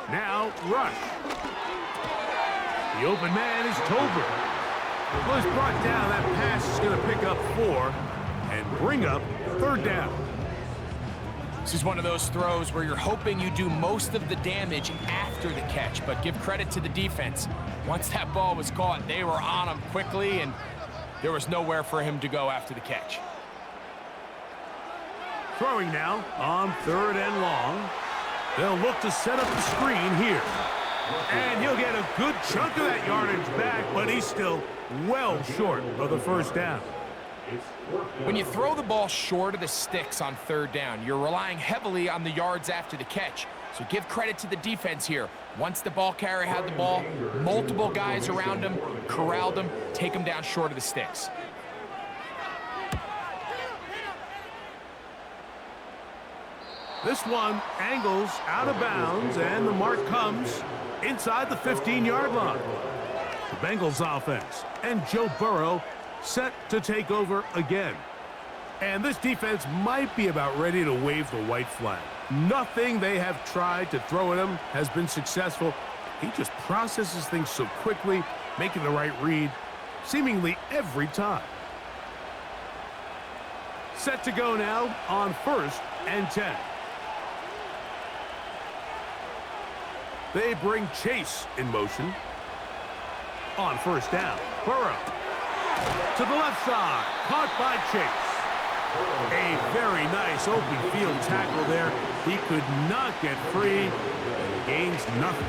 Now Rush. The open man is Tolbert. Well, he's brought down. That pass is going to pick up 4 and bring up third down. This is one of those throws where you're hoping you do most of the damage after the catch, but give credit to the defense. Once that ball was caught, they were on him quickly, and there was nowhere for him to go after the catch. Throwing now on 3rd and long. They'll look to set up the screen here. And he'll get a good chunk of that yardage back, but he's still well short of the first down. When you throw the ball short of the sticks on 3rd down, you're relying heavily on the yards after the catch. So give credit to the defense here. Once the ball carrier had the ball, multiple guys around him, corralled him, take him down short of the sticks. This one angles out of bounds, and the mark comes inside the 15-yard line. The Bengals offense and Joe Burrow set to take over again. And this defense might be about ready to wave the white flag. Nothing they have tried to throw at him has been successful. He just processes things so quickly, making the right read seemingly every time. Set to go now on 1st and 10. They bring Chase in motion. On 1st down, Burrow to the left side, caught by Chase. A very nice open field tackle there. He could not get free. Gains nothing.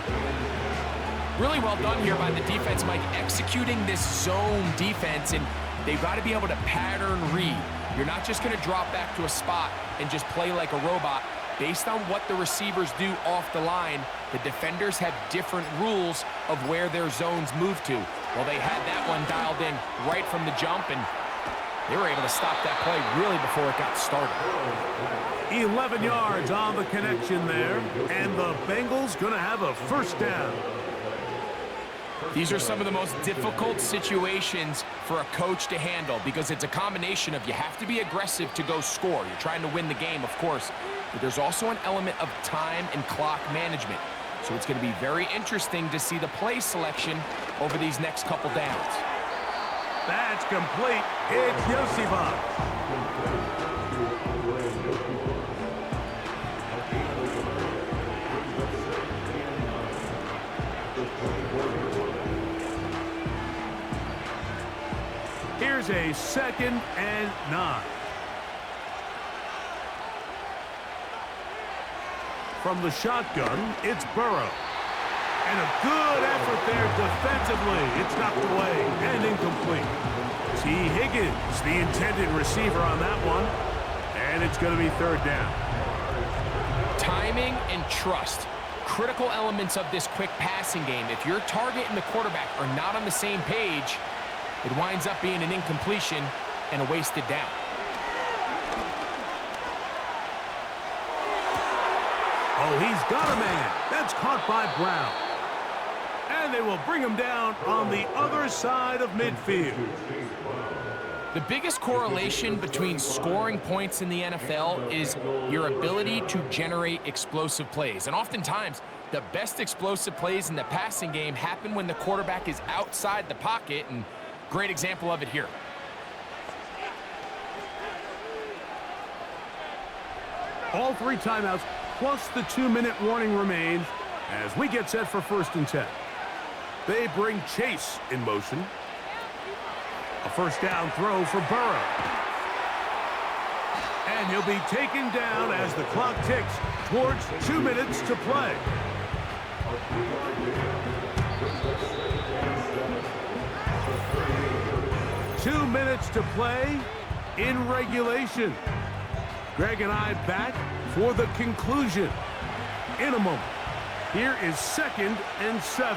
Really well done here by the defense, Mike, executing this zone defense, and they've got to be able to pattern read. You're not just going to drop back to a spot and just play like a robot. Based on what the receivers do off the line, the defenders have different rules of where their zones move to. Well, they had that one dialed in right from the jump, and they were able to stop that play really before it got started. 11 yards on the connection there, and the Bengals going to have a 1st down. These are some of the most difficult situations for a coach to handle because it's a combination of you have to be aggressive to go score. You're trying to win the game, of course, but there's also an element of time and clock management. So it's going to be very interesting to see the play selection over these next couple downs. That's complete. It's Yosibach. Here's a 2nd and 9. From the shotgun, it's Burrow. And a good effort there defensively. It's knocked away and incomplete. T. Higgins, the intended receiver on that one. And it's going to be 3rd down. Timing and trust. Critical elements of this quick passing game. If your target and the quarterback are not on the same page, it winds up being an incompletion and a wasted down. Oh, he's got a man. That's caught by Brown. And they will bring him down on the other side of midfield. The biggest correlation between scoring points in the NFL is your ability to generate explosive plays. And oftentimes, the best explosive plays in the passing game happen when the quarterback is outside the pocket, and great example of it here. All 3 timeouts plus the 2-minute warning remains as we get set for 1st and 10. They bring Chase in motion. A 1st down throw for Burrow. And he'll be taken down as the clock ticks towards 2 minutes to play. Two minutes to play in regulation. Greg and I back for the conclusion in a moment. Here is 2nd and 7.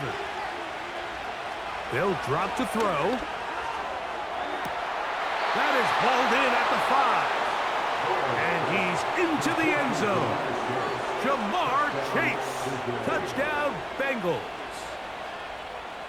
They'll drop to throw. That is hauled in at the 5. And he's into the end zone. Jamar Chase. Touchdown, Bengals.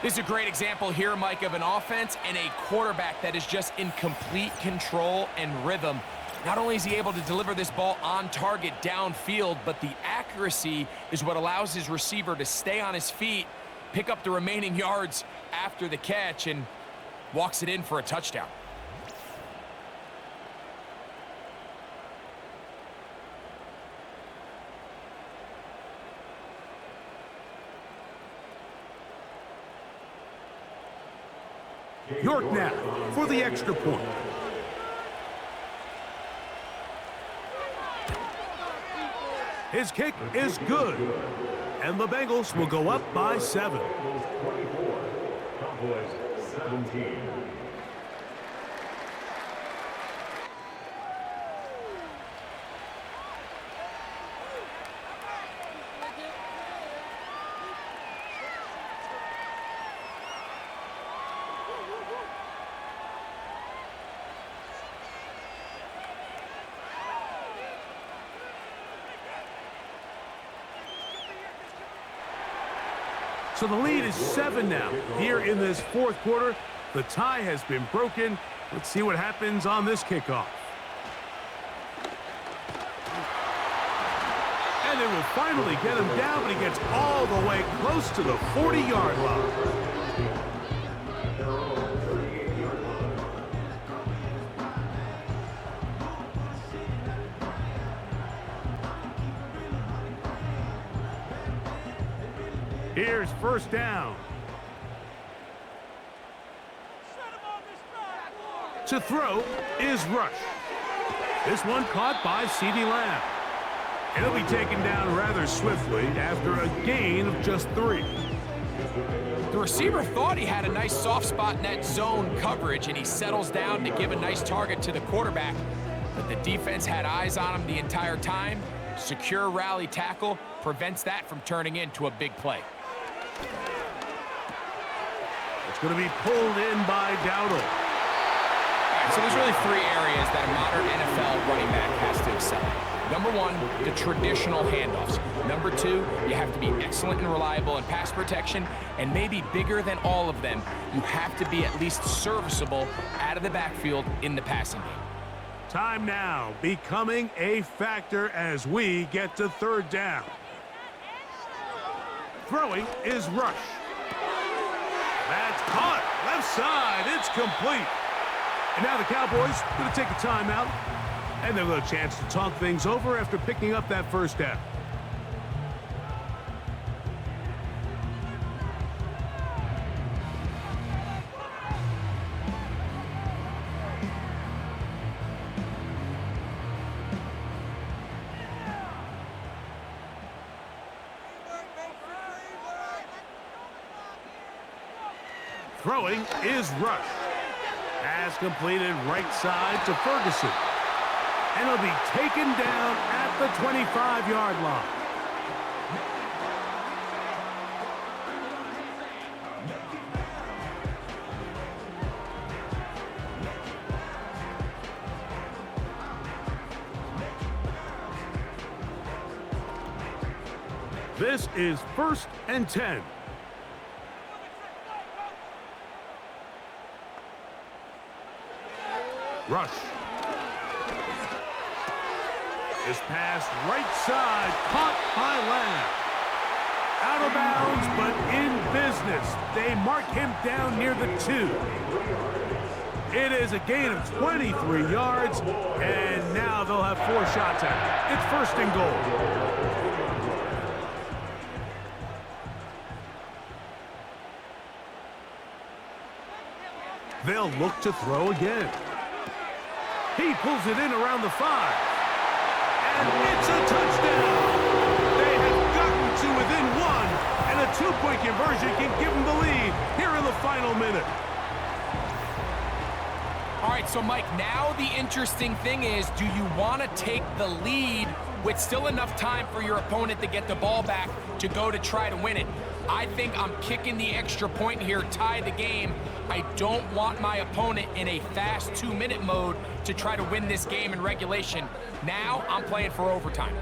This is a great example here, Mike, of an offense and a quarterback that is just in complete control and rhythm. Not only is he able to deliver this ball on target downfield, but the accuracy is what allows his receiver to stay on his feet pick up the remaining yards after the catch and walks it in for a touchdown. York now for the extra point. His kick is good, and the Bengals will go up by 7. Bengals 24, Cowboys 17. So the lead is 7 now. Here in this fourth quarter, the tie has been broken. Let's see what happens on this kickoff. And they will finally get him down, but he gets all the way close to the 40-yard line. Here's first down. To throw is Rush. This one caught by CeeDee Lamb. And he'll be taken down rather swiftly after a gain of just 3. The receiver thought he had a nice soft spot in that zone coverage, and he settles down to give a nice target to the quarterback. But the defense had eyes on him the entire time. Secure rally tackle prevents that from turning into a big play. It's going to be pulled in by Dowdle. All right, so there's really 3 areas that a modern NFL running back has to excel at. Number 1, the traditional handoffs. Number 2, you have to be excellent and reliable in pass protection. And maybe bigger than all of them, you have to be at least serviceable out of the backfield in the passing game. Time now becoming a factor as we get to third down. Throwing is Rush. That's caught. Left side. It's complete. And now the Cowboys going to take a timeout. And they'll have a chance to talk things over after picking up that first down. Throwing is Rush. Pass completed right side to Ferguson. And he'll be taken down at the 25-yard line. This is 1st and 10. Rush. Is passed right side, caught by Lamb. Out of bounds, but in business. They mark him down near the 2. It is a gain of 23 yards, and now they'll have 4 shots at it. It's 1st and goal. They'll look to throw again. He pulls it in around the 5. And it's a touchdown. They have gotten to within 1, and a 2-point conversion can give them the lead here in the final minute. All right, so Mike, now the interesting thing is, do you want to take the lead with still enough time for your opponent to get the ball back to go to try to win it? I think I'm kicking the extra point here, tie the game. I don't want my opponent in a fast 2-minute mode to try to win this game in regulation. Now I'm playing for overtime.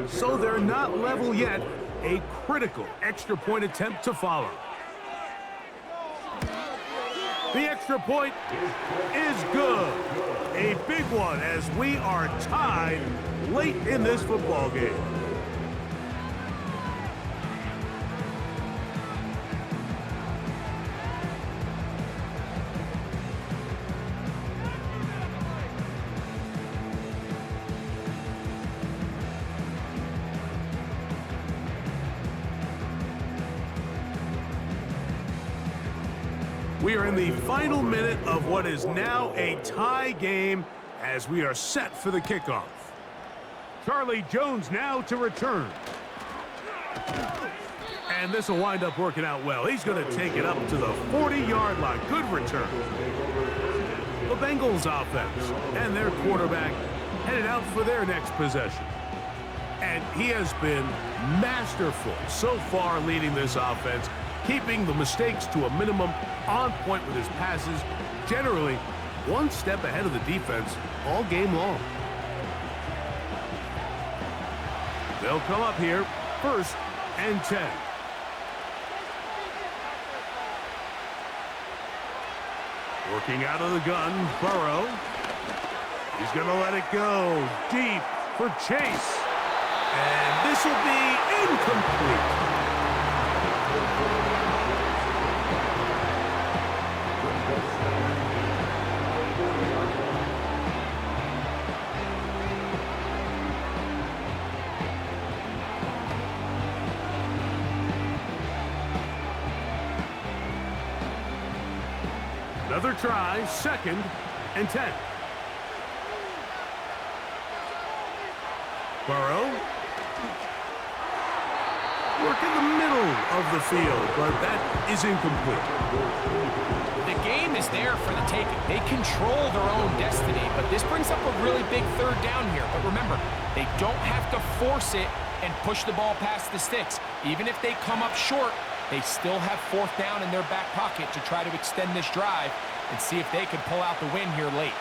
So they're not level yet. A critical extra point attempt to follow. The extra point is good. A big one as we are tied late in this football game. We are in the final minute of what is now a tie game as we are set for the kickoff. Charlie Jones now to return. And this will wind up working out well. He's going to take it up to the 40-yard line. Good return. The Bengals offense and their quarterback headed out for their next possession. And he has been masterful so far leading this offense, keeping the mistakes to a minimum, on point with his passes, generally one step ahead of the defense all game long. They'll come up here, 1st and 10. Working out of the gun, Burrow. He's going to let it go deep for Chase. And this will be incomplete. Another try, 2nd and 10. Burrow. Work in the middle of the field, but that is incomplete. The game is there for the taking. They control their own destiny, but this brings up a really big 3rd down here. But remember, they don't have to force it and push the ball past the sticks. Even if they come up short, they still have 4th down in their back pocket to try to extend this drive and see if they can pull out the win here late.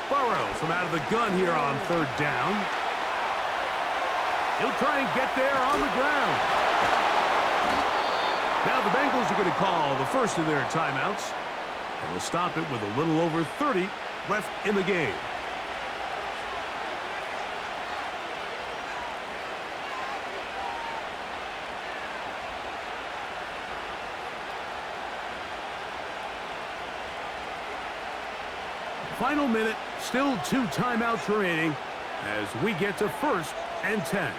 Burrow from out of the gun here on 3rd down. He'll try and get there on the ground. Now the Bengals are going to call the first of their timeouts. And will stop it with a little over 30 left in the game. Final minute, still 2 timeouts remaining as we get to 1st and 10.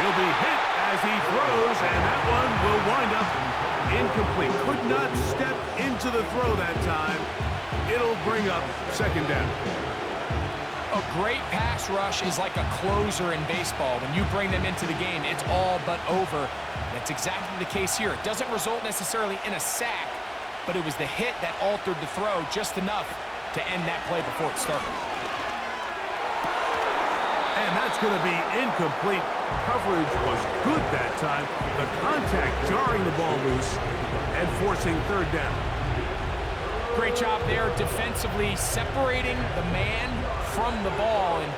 He'll be hit as he throws, and that one will wind up incomplete. Could not step into the throw that time. It'll bring up 2nd down. A great pass rush is like a closer in baseball. When you bring them into the game, it's all but over. That's exactly the case here. It doesn't result necessarily in a sack, but it was the hit that altered the throw just enough to end that play before it started. And that's going to be incomplete. Coverage was good that time. The contact jarring the ball loose and forcing 3rd down. Great job there defensively, separating the man from the ball. And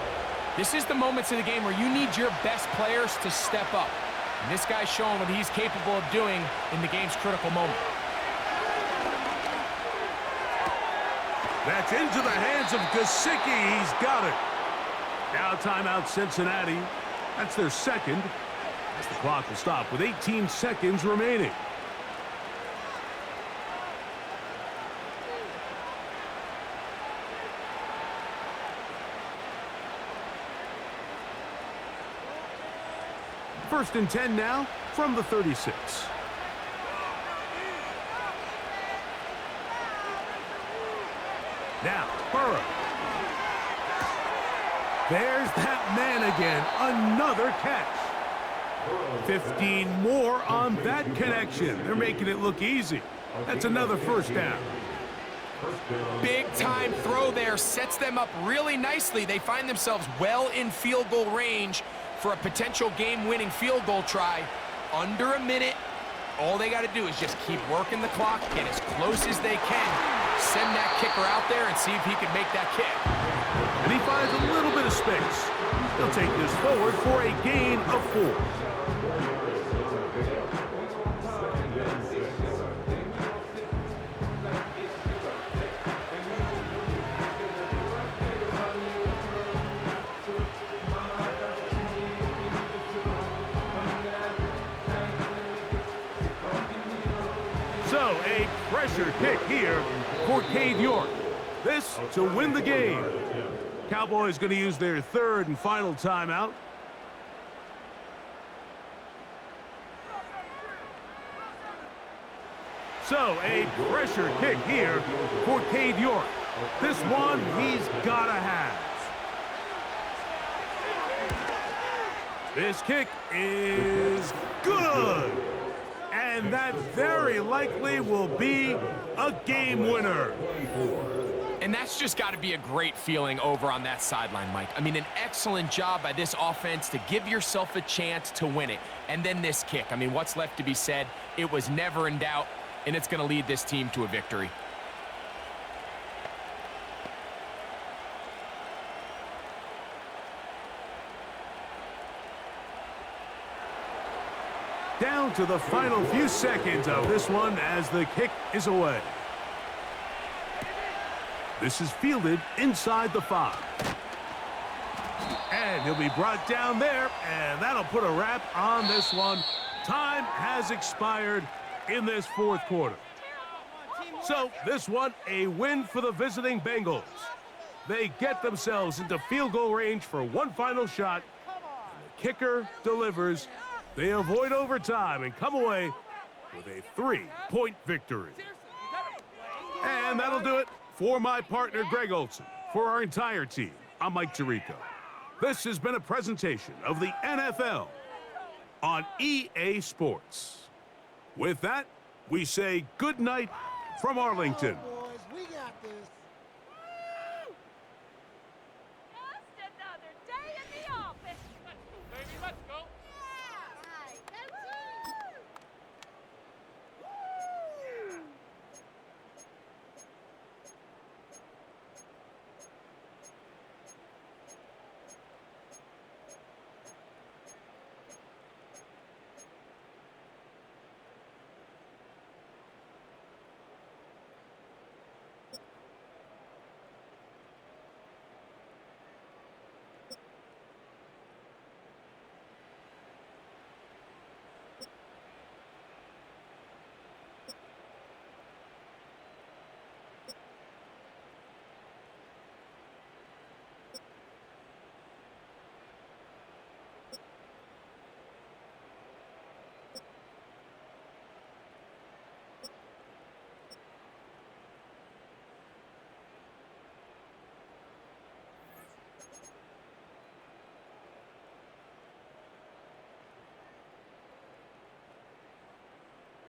this is the moments of the game where you need your best players to step up. And this guy's showing what he's capable of doing in the game's critical moment. That's into the hands of Gesicki. He's got it. Now timeout Cincinnati. That's their 2nd. As the clock will stop with 18 seconds remaining. First and 10 now from the 36. Now, Burrow. There's that man again. Another catch. 15 more on that connection. They're making it look easy. That's another 1st down. Big time throw there. Sets them up really nicely. They find themselves well in field goal range for a potential game-winning field goal try. Under a minute. All they got to do is just keep working the clock, get as close as they can. Send that kicker out there and see if he can make that kick. And he finds a little bit of space. He'll take this forward for a gain of 4. So a pressure kick here for Cade York. This to win the game. Cowboys going to use their 3rd and final timeout. So, a pressure kick here for Cade York. This one he's got to have. This kick is good. And that very likely will be a game winner. And that's just got to be a great feeling over on that sideline, Mike. I mean, an excellent job by this offense to give yourself a chance to win it. And then this kick. I mean, what's left to be said? It was never in doubt, and it's going to lead this team to a victory. Down to the final few seconds of this one as the kick is away. This is fielded inside the 5. And he'll be brought down there, and that'll put a wrap on this one. Time has expired in this fourth quarter. So this one, a win for the visiting Bengals. They get themselves into field goal range for one final shot. The kicker delivers. They avoid overtime and come away with a 3-point victory. And that'll do it for my partner, Greg Olson. For our entire team, I'm Mike Tirico. This has been a presentation of the NFL on EA Sports. With that, we say good night from Arlington.